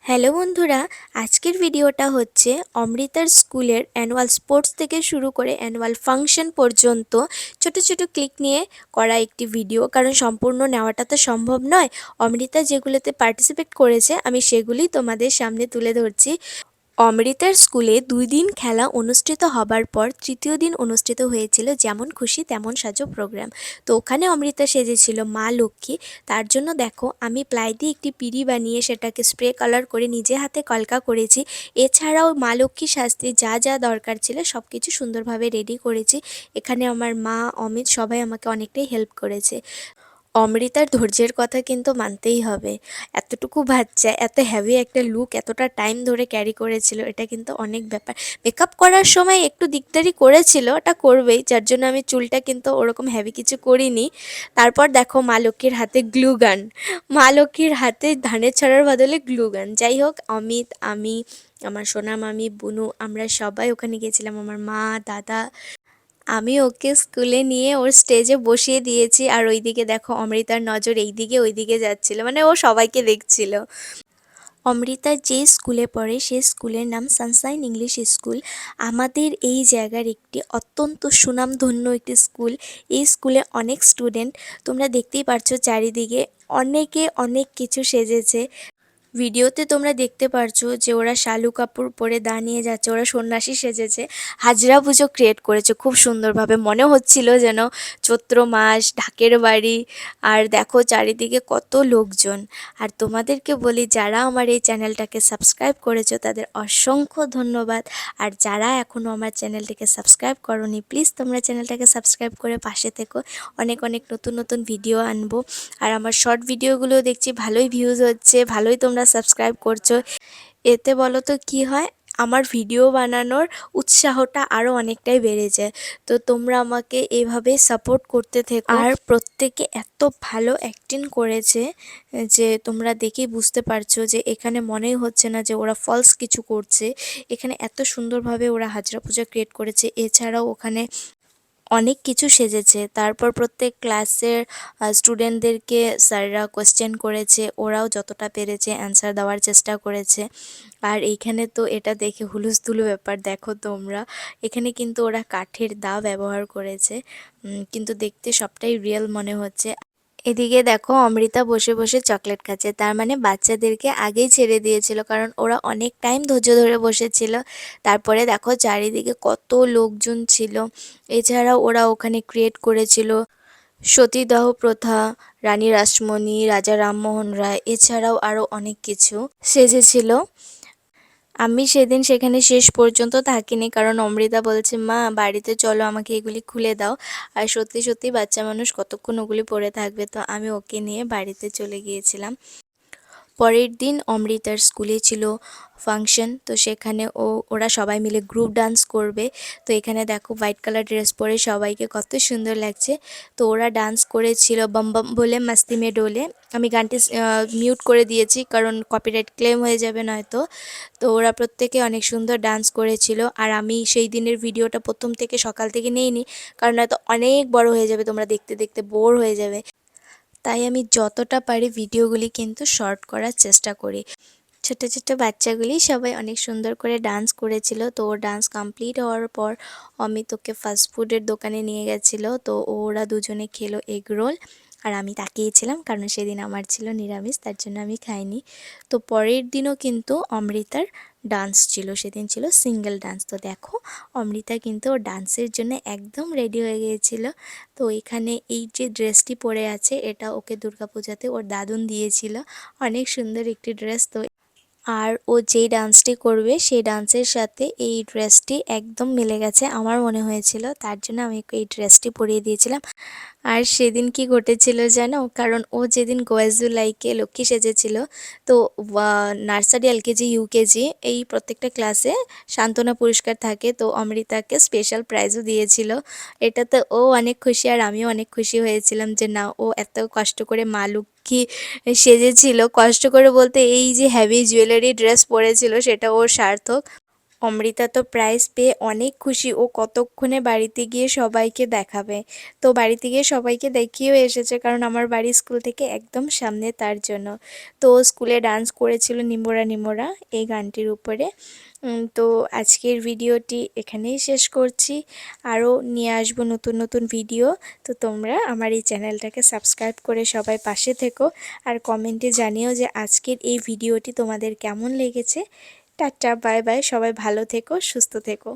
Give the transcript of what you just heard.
Hello বন্ধুরা, আজকের ভিডিওটা হচ্ছে অমৃতার স্কুলের অ্যানুয়াল স্পোর্টস থেকে শুরু করে অ্যানুয়াল ফাংশন পর্যন্ত ছোট ছোট ক্লিক নিয়ে করা একটি ভিডিও। কারণ সম্পূর্ণ নেওয়াটা তো সম্ভব নয়। অমৃতা যেগুলোতে পার্টিসিপেট করেছে আমি সেগুলি তোমাদের সামনে তুলে ধরছি। অমৃতার স্কুলে 2 দিন খেলা অনুষ্ঠিত হবার পর তৃতীয় দিন অনুষ্ঠিত হয়েছিল যেমন খুশি তেমন সাজো প্রোগ্রাম। তো ওখানে অমৃতা সেজেছিল মা লক্ষ্মী। তার জন্য দেখো আমি প্লাই দিয়ে একটি পিঁড়ি বানিয়ে সেটাকে স্প্রে কালার করে নিজে হাতে কলকা করেছি। এছাড়াও মা লক্ষ্মী সাজতে যা যা দরকার ছিল সব কিছু সুন্দরভাবে রেডি করেছি। এখানে আমার মা, অমিত সবাই আমাকে অনেকটাই হেল্প করেছে। অমৃতার ধৈর্যের কথা কিন্তু মানতেই হবে। এতটুকু বাচ্চা এত হেভি একটা লুক এতটা টাইম ধরে ক্যারি করেছিল, এটা কিন্তু অনেক ব্যাপার। মেকআপ করার সময় একটু দিকদারি করেছিল, ওটা করবেই, যার জন্য আমি চুলটা কিন্তু ওরকম হেভি কিছু করিনি। তারপর দেখো মা লক্ষ্মীর হাতে গ্লু গান, মা লক্ষ্মীর হাতে ধানের ছড়ার বদলে গ্লু গান। যাই হোক, অমিত, আমি, আমার সোনা মামি, বুনু, আমরা সবাই ওখানে গেছিলাম। আমার মা, দাদা, আমি ওকে স্কুলে নিয়ে ওর স্টেজে বসিয়ে দিয়েছি। আর ওইদিকে দেখো অমৃতার নজর এইদিকে ওইদিকে যাচ্ছিল, মানে ও সবাইকে দেখছিল। অমৃতা যে স্কুলে পড়ে সেই স্কুলের নাম সানশাইন ইংলিশ স্কুল। আমাদের এই জায়গার একটি অত্যন্ত সুনামধন্য একটি স্কুল। এই স্কুলে অনেক স্টুডেন্ট, তোমরা দেখতেই পারছো চারিদিকে অনেকে অনেক কিছু সেজেছে। ভিডিওতে তোমরা দেখতে পারছো যে ওরা শালু কাপড় পরে দাঁড়িয়ে যাচ্ছে, ওরা সন্ন্যাসী সেজেছে। হাজরা পুজো ক্রিয়েট করেছে খুব সুন্দরভাবে, মনে হচ্ছিল যেন চৈত্র মাস, ঢাকের বাড়ি। আর দেখো চারিদিকে কত লোকজন। আর তোমাদেরকে বলি, যারা আমার এই চ্যানেলটাকে সাবস্ক্রাইব করেছো তাদের অসংখ্য ধন্যবাদ। আর যারা এখনও আমার চ্যানেলটিকে সাবস্ক্রাইব করোনি, প্লিজ তোমরা চ্যানেলটাকে সাবস্ক্রাইব করে পাশে থেকো। অনেক অনেক নতুন নতুন ভিডিও আনবো। আর আমার শর্ট ভিডিওগুলোও দেখছি ভালোই ভিউজ হচ্ছে, ভালোই তোমরা সাবস্ক্রাইব করছো। এতে বলো তো কী হয়, আমার ভিডিও বানানোর উৎসাহটা আরও অনেকটাই বেড়ে যায়। তো তোমরা আমাকে এইভাবে সাপোর্ট করতে থেকো। আর প্রত্যেকে এত ভালো অ্যাক্টিং করেছে যে তোমরা দেখেই বুঝতে পারছো যে এখানে মনেই হচ্ছে না যে ওরা ফলস কিছু করছে। এখানে এত সুন্দরভাবে ওরা হাজরা পূজা ক্রিয়েট করেছে। এছাড়াও ওখানে অনেক কিছু সেজেছে। তারপর প্রত্যেক ক্লাসের স্টুডেন্টদেরকে স্যাররা কোয়েশ্চেন করেছে, ওরাও যতটা পেরেছে অ্যান্সার দেওয়ার চেষ্টা করেছে। আর এইখানে তো এটা দেখে হুলুস্থুলু ব্যাপার, দেখো তোমরা, এখানে কিন্তু ওরা কাঠের দা ব্যবহার করেছে, কিন্তু দেখতে সবটাই রিয়েল মনে হচ্ছে। এদিকে দেখো অমৃতা বসে বসে চকলেট খাচ্ছে, তার মানে বাচ্চাদেরকে আগেই ছেড়ে দিয়েছিল, কারণ ওরা অনেক টাইম ধৈর্য ধরে বসেছিল। তারপরে দেখো চারিদিকে কত লোকজন ছিল। এছাড়াও ওরা ওখানে ক্রিয়েট করেছিল সতীদাহ প্রথা, রানী রাসমণি, রাজা রামমোহন রায়, এছাড়াও আরও অনেক কিছু সেজেছিল। আমি সেদিন সেখানে শেষ পর্যন্ত থাকিনি, কারণ অমৃতা বলছে মা বাড়িতে চলো, আমাকে এগুলি খুলে দাও। আর সত্যি সত্যি বাচ্চা মানুষ কতক্ষণ ওগুলি পরে থাকবে, তো আমি ওকে নিয়ে বাড়িতে চলে গিয়েছিলাম। পরের দিন অমৃতার স্কুলে ছিল ফাংশন, তো সেখানে ওরা সবাই মিলে গ্রুপ ডান্স করবে। তো এখানে দেখো হোয়াইট কালার ড্রেস পরে সবাইকে কত সুন্দর লাগছে। তো ওরা ডান্স করেছিল বম বম বলে মাস্তি মে ডোলে। আমি গানটি মিউট করে দিয়েছি কারণ কপিরাইট ক্লেম হয়ে যাবে নয়তো। তো ওরা প্রত্যেকে অনেক সুন্দর ডান্স করেছিল। আর আমি সেই দিনের ভিডিওটা প্রথম থেকে সকাল থেকে নিইনি, কারণ হয়তো অনেক বড় হয়ে যাবে, তোমরা দেখতে দেখতে বোর হয়ে যাবে। তাই আমি যতটা পারি ভিডিওগুলি কিন্তু শর্ট করার চেষ্টা করি। ছোট ছোট বাচ্চাগুলি সবাই অনেক সুন্দর করে ডান্স করেছিল। তো ওর ডান্স কমপ্লিট হওয়ার পর অমিত ওকে ফাস্টফুডের দোকানে নিয়ে গেছিলো। তো ওরা দুজনে খেলো এগ রোল। আর আমি তাকিয়েছিলাম, কারণ সেদিন আমার ছিল নিরামিষ, তার জন্য আমি খাইনি। তো পরের দিনও কিন্তু অমৃতার ডান্স ছিল, সেদিন ছিল সিঙ্গেল ডান্স। তো দেখো অমৃতা কিন্তু ওর ডান্সের জন্য একদম রেডি হয়ে গিয়েছিল। তো এখানে এই যে ড্রেসটি পরে আছে এটা ওকে দুর্গাপূজাতে ওর দাদুন দিয়েছিল, অনেক সুন্দর একটি ড্রেস। তো আর ও যেই ডান্সটি করবে সেই ডান্সের সাথে এই ড্রেসটি একদম মিলে গেছে আমার মনে হয়েছিল, তার জন্য আমি ওকে এই ড্রেসটি পরিয়ে দিয়েছিলাম। আর সেদিন কি ঘটেছিল জানো, কারণ ও যেদিন গোয়াজুলাইকে লক্ষ্মী সেজেছিল, তো নার্সারি, এলকেজি, ইউকেজি এই প্রত্যেকটা ক্লাসে সান্ত্বনা পুরস্কার থাকে। তো অমৃতাকে স্পেশাল প্রাইজও দিয়েছিল। এটাতে ও অনেক খুশি আর আমিও অনেক খুশি হয়েছিলাম যে না, ও এত কষ্ট করে মা লক্ষ্মী সেজেছিল। কষ্ট করে বলতে এই যে হেভি জুয়েলারি ড্রেস পরেছিল সেটা ওর সার্থক। অমৃতা তো প্রাইজ পেয়ে অনেক খুশি, ও কতক্ষণে বাড়িতে গিয়ে সবাইকে দেখাবে। তো বাড়িতে গিয়ে সবাইকে দেখিয়েও এসেছে, কারণ আমার বাড়ি স্কুল থেকে একদম সামনে, তার জন্য। তো ও স্কুলে ডান্স করেছিল নিমোরা নিমোরা এই গানটির উপরে। তো আজকের ভিডিওটি এখানেই শেষ করছি। আরও নিয়ে আসবো নতুন নতুন ভিডিও। তো তোমরা আমার এই চ্যানেলটাকে সাবস্ক্রাইব করে সবাই পাশে থেকো, আর কমেন্টে জানিও যে আজকের এই ভিডিওটি তোমাদের কেমন লেগেছে। টাটা, বাই বাই, সবাই ভালো থেকো, সুস্থ থেকো।